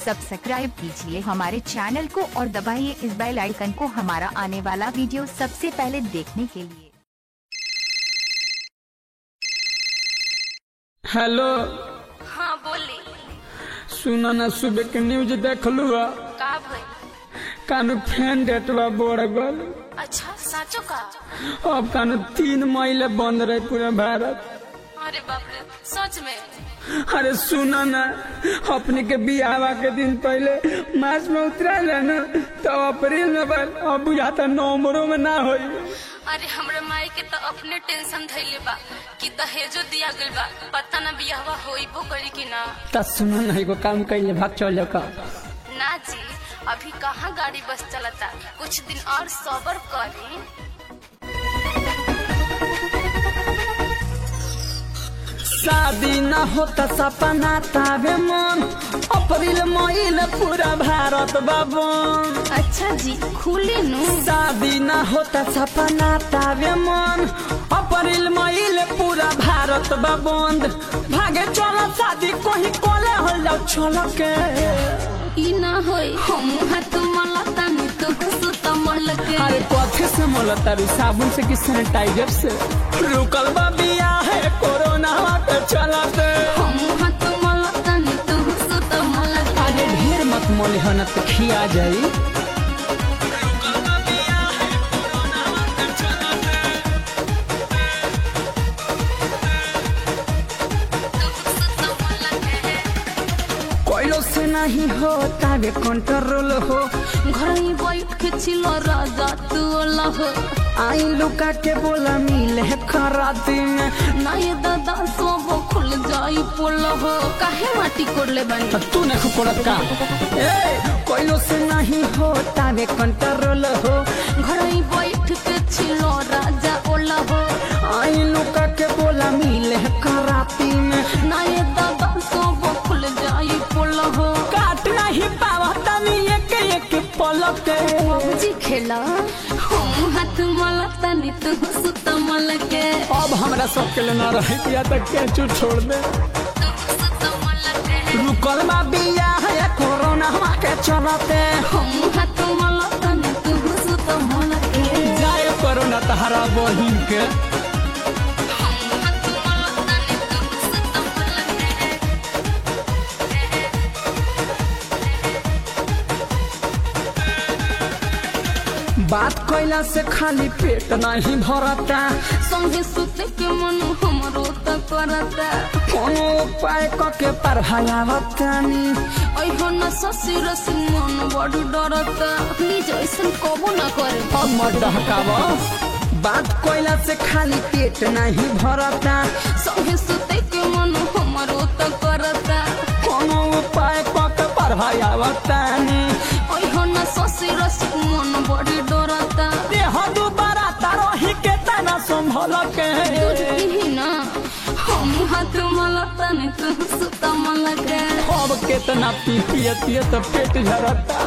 Subscribe कीजिए हमारे channel को और दबाइए इस बेल आइकन को हमारा आने वाला वीडियो सबसे पहले देखने के लिए। हेलो। हाँ बोली। सुनो ना, सुबह के न्यूज देख लू का भाई? कानू फैन डेटवा बढ़ गल। अच्छा साचो का? अब कानू 3 मई बंद रहे पूरा भारत। अरे बाप रे, सच में? अरे सुनो ना, अपने के बियाह के दिन पहले मार्च में उतरा है ना, तो अप्रैल में अब बुझाता नवंबरों में ना हो। अरे हमरे माई के तो अपने टेंशन धैले बा कि दहेजो दिया गइल बा, पता ना बियाहवा होइबो करी कि ना। ता सुनो ना, एगो काम कइले भाग चल का। ना जी, अभी कहाँ गाड़ी बस चलता, कुछ दिन और सब्र करी। शादी ना होता सपना तावे मन, अप्रैल मई पूरा भारत बाबन। अच्छा जी, खुली नु। शादी ना होता सपना तावे मन, अप्रैल मई पूरा भारत बाबन। भागे चलो शादी कोही कोले हो जाओ चलो के। ई ना होई हम हाथ मलता नी तो सुता मल के। अरे कथे से मलता रू, साबुन से कि सैनिटाइजर से? रुकल बा बियाह है कोरोना पे चलते। हम हाथ मलता नी तो सुता मल के। अरे ढेर मत मोले हन तो खिया जाई। कोयलो से नहीं होता वे कंट्रोल हो, घर ही बैठ के छिलो राजा तू हो। आई लुका के बोला मिले खराती में। ना ये दादा सब खुल जाई पोल हो, काहे माटी कोड़ले बनी? तू ने खुकोड़त का? कोयलो से नहीं होता वे कंट्रोल हो, घर ही बैठ के छिलो राजा ओला हो। आई लुका के बोला मिले खराती में। ना ये दादा सब खुल जाई पोल हो। काट नहीं पावा तनी एक पलक के। जी खेला हम हाथ मलता नी तू सुता मल के। अब हमरा सब के लेना रहे या तक के चू छोड़ दे। सुता मल के रुकल बा बियाह है कोरोना के चलते। हम हाथ मलता नी तू सुता मल के। जाए कोरोना तहरा बहिन के। हम हाथ मलता नी तू सुता मल के। बात कोयला से खाली पेट नहीं भरता, संगे सुते के मन हमरो त करता। कोनो उपाय के पढ़ायावतानी। अइहो न ससुर से मन बड़ डरता, प्लीज ऐसन कबो न करे। अब मत डहकावा। बात कोयला से खाली पेट नहीं भरता, संगे सुते के मन हमरो त करता। कोनो उपाय के पढ़ायावतानी। अइहो न ससुर से मन बड़ डरता। देह दुबारा तारो ही के तना संभल के। दूध पीही ना, हम हाथ मलता नी तू सुता मल के। अब केतना पी पियतिए तो पेट झरता।